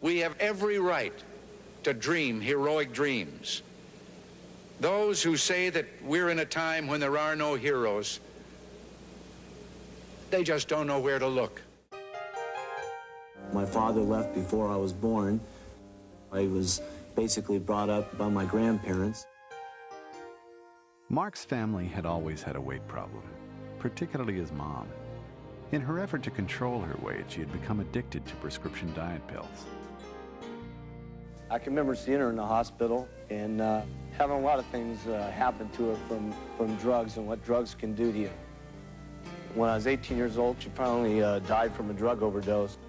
We have every right to dream heroic dreams. Those who say that we're in a time when there are no heroes, they just don't know where to look. My father left before I was born. I was basically brought up by my grandparents. Mark's family had always had a weight problem, particularly his mom. In her effort to control her weight, she had become addicted to prescription diet pills. I can remember seeing her in the hospital and having a lot of things happen to her from drugs and what drugs can do to you. When I was 18 years old, she finally died from a drug overdose.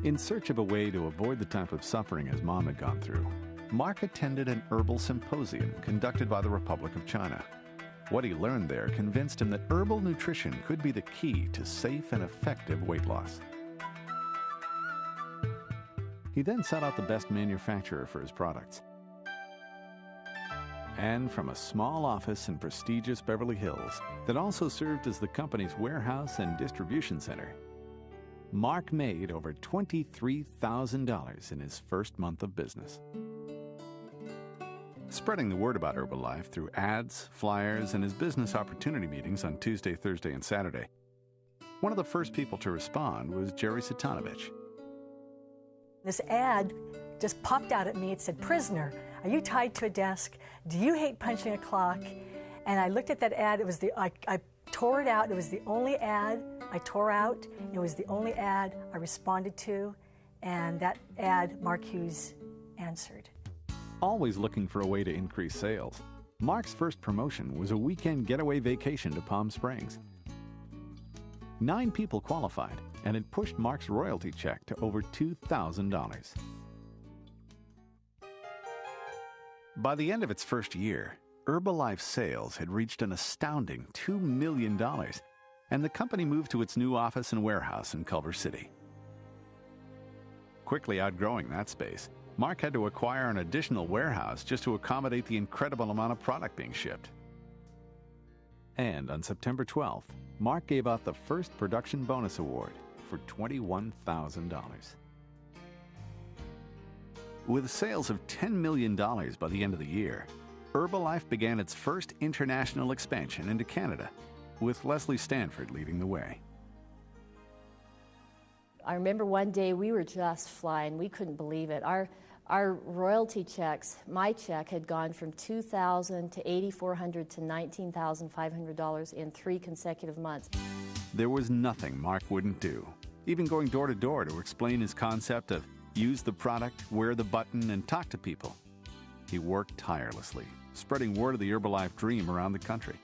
In search of a way to avoid the type of suffering his mom had gone through, Mark attended an herbal symposium conducted by the Republic of China. What he learned there convinced him that herbal nutrition could be the key to safe and effective weight loss. He then sought out the best manufacturer for his products. And from a small office in prestigious Beverly Hills that also served as the company's warehouse and distribution center, Mark made over $23,000 in his first month of business. Spreading the word about Herbalife through ads, flyers, and his business opportunity meetings on Tuesday, Thursday, and Saturday, one of the first people to respond was Jerry Satanovich. This ad just popped out at me. It said, "Prisoner, are you tied to a desk? Do you hate punching a clock?" And I looked at that ad. It was I tore it out. It was the only ad I tore out. It was the only ad I responded to. And that ad, Mark Hughes answered. Always looking for a way to increase sales, Mark's first promotion was a weekend getaway vacation to Palm Springs. 9 people qualified, and it pushed Mark's royalty check to over $2,000. By the end of its first year, Herbalife sales had reached an astounding $2 million, and the company moved to its new office and warehouse in Culver City. Quickly outgrowing that space, Mark had to acquire an additional warehouse just to accommodate the incredible amount of product being shipped. And on September 12th, Mark gave out the first production bonus award for $21,000. With sales of $10 million by the end of the year, Herbalife began its first international expansion into Canada, with Leslie Stanford leading the way. I remember one day we were just flying. We couldn't believe it. Our royalty checks, my check had gone from $2,000 to $8,400 to $19,500 in 3 consecutive months. There was nothing Mark wouldn't do, even going door to door to explain his concept of use the product, wear the button, and talk to people. He worked tirelessly, spreading word of the Herbalife dream around the country.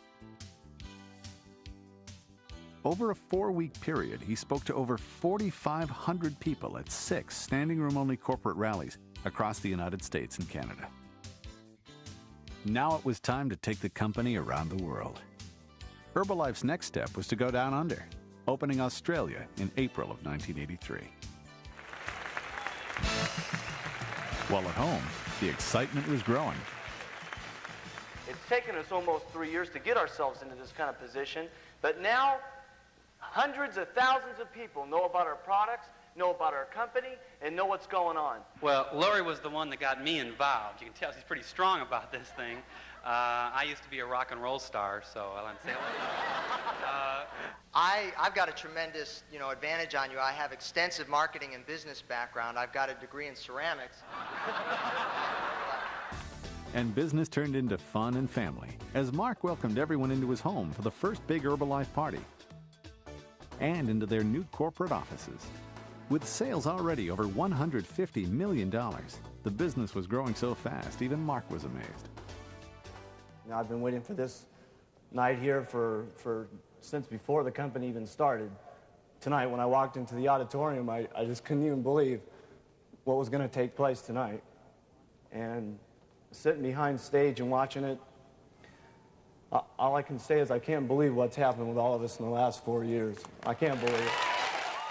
Over a 4-week period, he spoke to over 4,500 people at 6 standing-room-only corporate rallies across the United States and Canada. Now it was time to take the company around the world. Herbalife's next step was to go down under, opening Australia in April of 1983. While at home, the excitement was growing. It's taken us almost 3 years to get ourselves into this kind of position, but now hundreds of thousands of people know about our products, know about our company, and know what's going on. Well, Lori was the one that got me involved. You can tell she's pretty strong about this thing. I used to be a rock and roll star, so I'll say I've got a tremendous, advantage on you. I have extensive marketing and business background. I've got a degree in ceramics. And business turned into fun and family as Mark welcomed everyone into his home for the first big Herbalife party and into their new corporate offices. With sales already over $150 million, the business was growing so fast, even Mark was amazed. I've been waiting for this night here for since before the company even started. Tonight, when I walked into the auditorium, I just couldn't even believe what was going to take place tonight. And sitting behind stage and watching it, all I can say is I can't believe what's happened with all of us in the last 4 years. I can't believe it.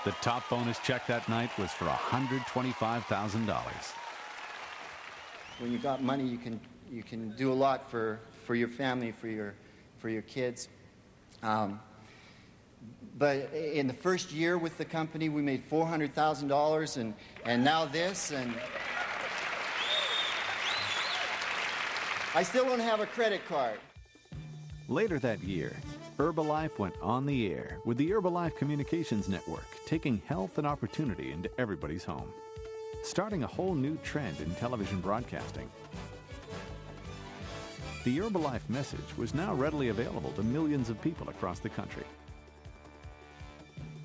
The top bonus check that night was for $125,000. When you got money, you can do a lot for your family, for your kids. But in the first year with the company, we made $400,000, and now this, and I still don't have a credit card. Later that year, Herbalife went on the air with the Herbalife Communications Network, taking health and opportunity into everybody's home, starting a whole new trend in television broadcasting. The Herbalife message was now readily available to millions of people across the country.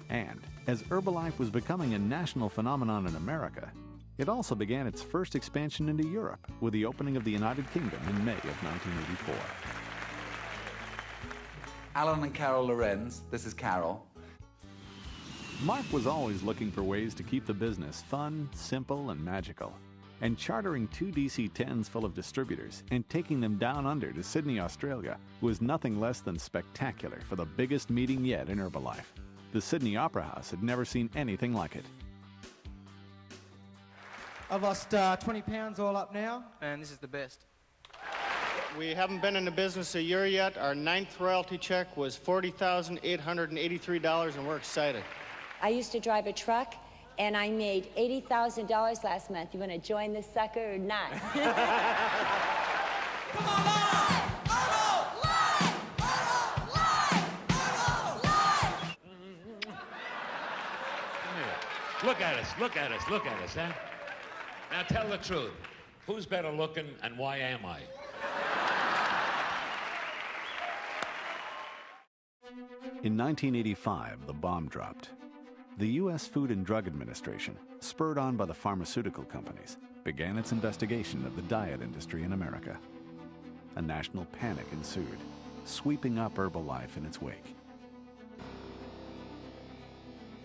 And as Herbalife was becoming a national phenomenon in America, it also began its first expansion into Europe with the opening of the United Kingdom in May of 1984. Alan and Carol Lorenz, this is Carol. Mark was always looking for ways to keep the business fun, simple, and magical. And chartering 2 DC-10s full of distributors and taking them down under to Sydney, Australia was nothing less than spectacular for the biggest meeting yet in Herbalife. The Sydney Opera House had never seen anything like it. I've lost 20 pounds all up now, and this is the best. We haven't been in the business a year yet. Our 9th royalty check was $40,883, and we're excited. I used to drive a truck, and I made $80,000 last month. You want to join this sucker or not? Come on, live! Live! Look at us, huh? Now tell the truth. Who's better looking and why am I? In 1985, the bomb dropped. The U.S. Food and Drug Administration, spurred on by the pharmaceutical companies, began its investigation of the diet industry in America. A national panic ensued, sweeping up Herbalife in its wake.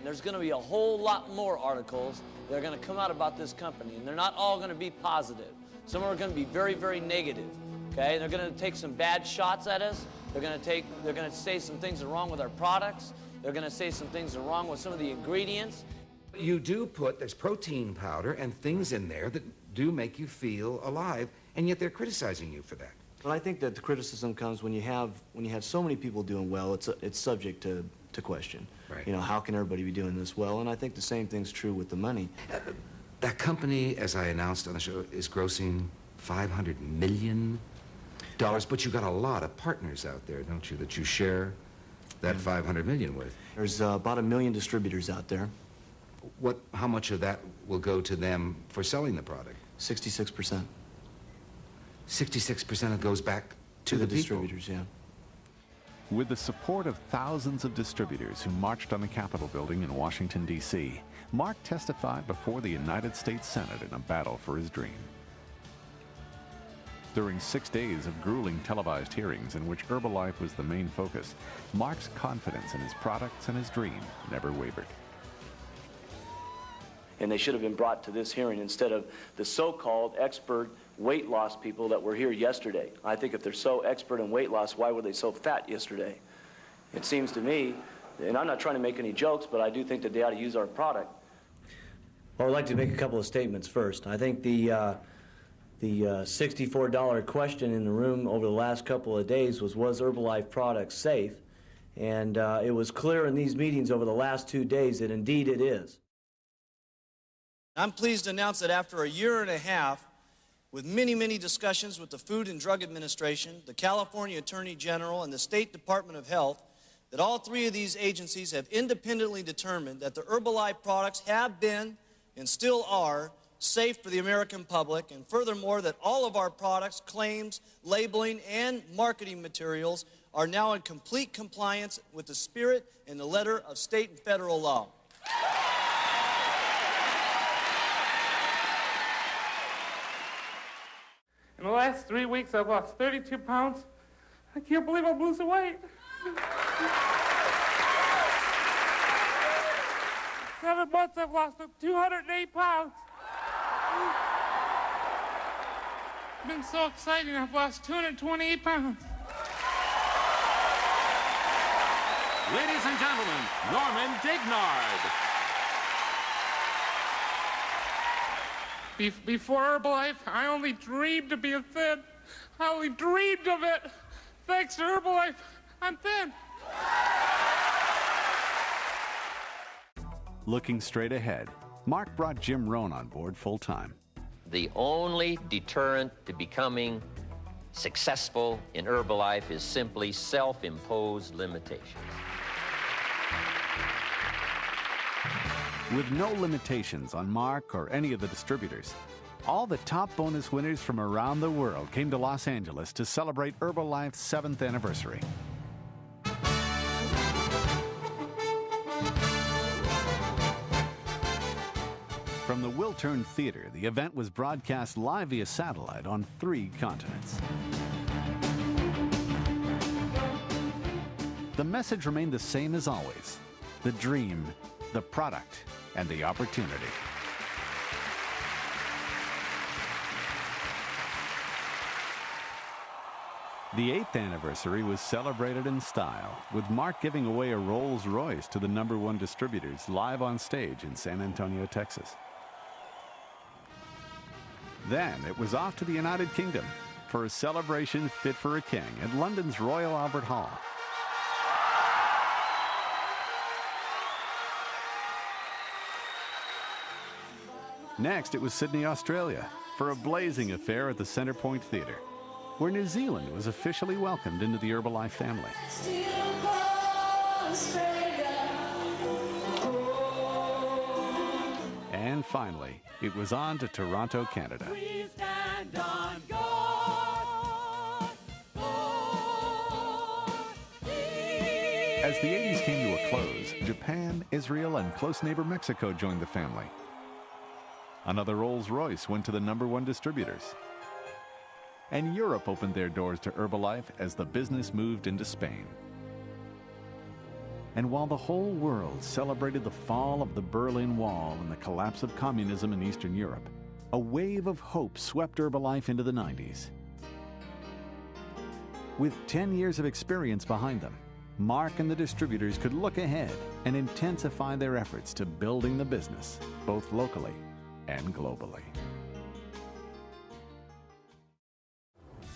There's going to be a whole lot more articles that are going to come out about this company, and they're not all going to be positive. Some are going to be very, very negative. Okay, they're going to take some bad shots at us. They're going to say some things are wrong with our products. They're going to say some things are wrong with some of the ingredients. You do there's protein powder and things in there that do make you feel alive, and yet they're criticizing you for that. Well, I think that the criticism comes when you have so many people doing well. It's subject to question. Right. You know, how can everybody be doing this well? And I think the same thing's true with the money. That company, as I announced on the show, is grossing $500 million. But you got a lot of partners out there, don't you, that you share that $500 million with? There's about 1 million distributors out there. How much of that will go to them for selling the product? 66%. 66% of it goes back to the distributors, yeah. With the support of thousands of distributors who marched on the Capitol building in Washington, D.C., Mark testified before the United States Senate in a battle for his dream. During 6 days of grueling televised hearings in which Herbalife was the main focus, Mark's confidence in his products and his dream never wavered. And they should have been brought to this hearing instead of the so-called expert weight loss people that were here yesterday. I think if they're so expert in weight loss, why were they so fat yesterday? It seems to me, and I'm not trying to make any jokes, but I do think that they ought to use our product. Well, I'd like to make a couple of statements first. I think the $64 question in the room over the last couple of days was Herbalife products safe? And it was clear in these meetings over the last 2 days that indeed it is. I'm pleased to announce that after a year and a half, with many, many discussions with the Food and Drug Administration, the California Attorney General, and the State Department of Health, that all 3 of these agencies have independently determined that the Herbalife products have been and still are safe for the American public, and furthermore that all of our products, claims, labeling, and marketing materials are now in complete compliance with the spirit and the letter of state and federal law. In the last 3 weeks, I've lost 32 pounds. I can't believe I'm losing weight. 7 months, I've lost 208 pounds. It's been so exciting, I've lost 228 pounds. Ladies and gentlemen, Norman Dignard. Before Herbalife, I only dreamed of being thin. I only dreamed of it. Thanks to Herbalife, I'm thin. Looking straight ahead, Mark brought Jim Rohn on board full-time. The only deterrent to becoming successful in Herbalife is simply self-imposed limitations. With no limitations on Mark or any of the distributors, all the top bonus winners from around the world came to Los Angeles to celebrate Herbalife's 7th anniversary. From the Wiltern Theater, the event was broadcast live via satellite on 3 continents. The message remained the same as always: the dream, the product, and the opportunity. The 8th anniversary was celebrated in style, with Mark giving away a Rolls-Royce to the #1 distributors live on stage in San Antonio, Texas. Then it was off to the United Kingdom for a celebration fit for a king at London's Royal Albert Hall. Next, it was Sydney, Australia, for a blazing affair at the Centrepoint Theatre, where New Zealand was officially welcomed into the Herbalife family. And finally, it was on to Toronto, Canada. As the 80s came to a close, Japan, Israel, and close neighbor Mexico joined the family. Another Rolls-Royce went to the #1 distributors. And Europe opened their doors to Herbalife as the business moved into Spain. And while the whole world celebrated the fall of the Berlin Wall and the collapse of communism in Eastern Europe, a wave of hope swept Herbalife into the 90s. With 10 years of experience behind them, Mark and the distributors could look ahead and intensify their efforts to building the business, both locally and globally.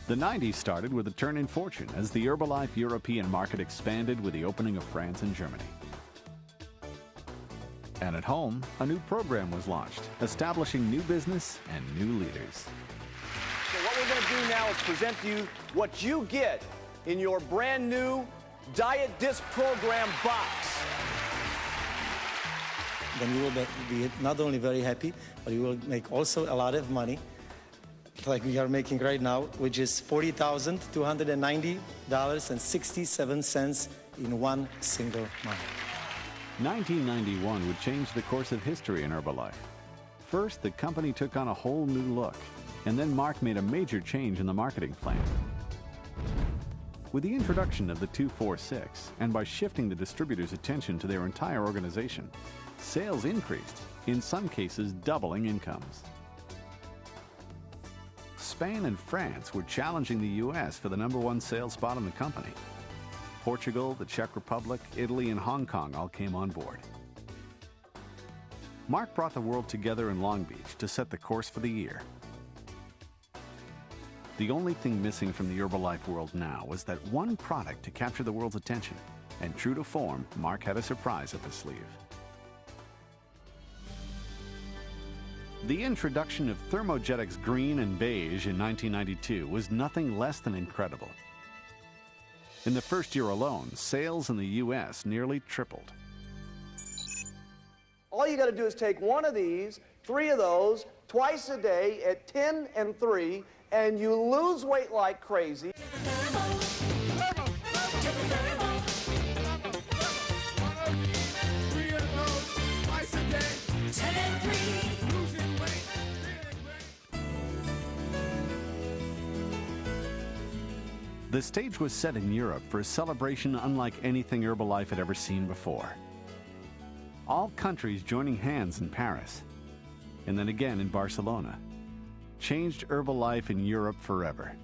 The 90s started with a turn in fortune as the Herbalife European market expanded with the opening of France and Germany. And at home, a new program was launched, establishing new business and new leaders. So what we're going to do now is present to you what you get in your brand new Diet Disc Program box. Then you will be not only very happy, but you will make also a lot of money, like we are making right now, which is $40,290.67 in one single month. 1991 would change the course of history in Herbalife. First, the company took on a whole new look, and then Mark made a major change in the marketing plan. With the introduction of the 246, and by shifting the distributors' attention to their entire organization, sales increased, in some cases doubling incomes. Spain and France were challenging the U.S. for the #1 sales spot in the company. Portugal, the Czech Republic, Italy, and Hong Kong all came on board. Mark brought the world together in Long Beach to set the course for the year. The only thing missing from the Herbalife world now was that one product to capture the world's attention. And true to form, Mark had a surprise up his sleeve. The introduction of Thermogenics Green and Beige in 1992 was nothing less than incredible. In the first year alone, sales in the U.S. nearly tripled. All you got to do is take one of these, 3 of those, twice a day at 10 and 3, and you lose weight like crazy. The stage was set in Europe for a celebration unlike anything Herbalife had ever seen before. All countries joining hands in Paris, and then again in Barcelona, changed Herbalife in Europe forever.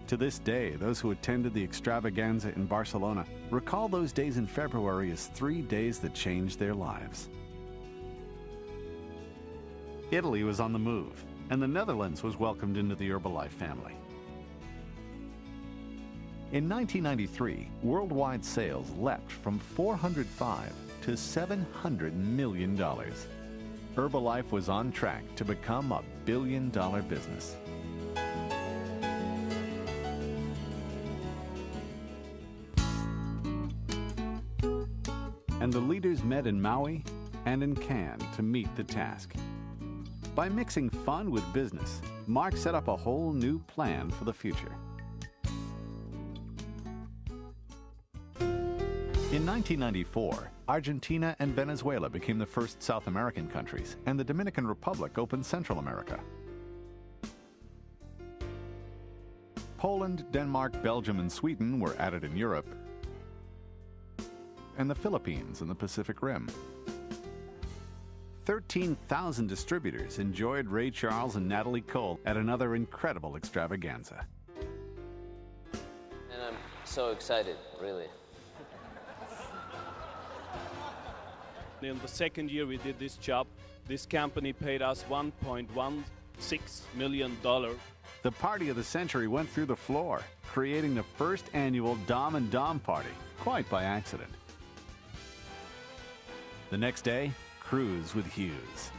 To this day, those who attended the extravaganza in Barcelona recall those days in February as 3 days that changed their lives. Italy was on the move, and the Netherlands was welcomed into the Herbalife family. In 1993, worldwide sales leapt from $405 to $700 million. Herbalife was on track to become a billion-dollar business. And the leaders met in Maui and in Cannes to meet the task. By mixing fun with business, Mark set up a whole new plan for the future. In 1994, Argentina and Venezuela became the first South American countries, and the Dominican Republic opened Central America. Poland, Denmark, Belgium, and Sweden were added in Europe, and the Philippines in the Pacific Rim. 13,000 distributors enjoyed Ray Charles and Natalie Cole at another incredible extravaganza. And I'm so excited, really. In the second year we did this job, this company paid us $1.16 million. The party of the century went through the floor, creating the first annual Dom and Dom party, quite by accident. The next day, cruise with Hughes.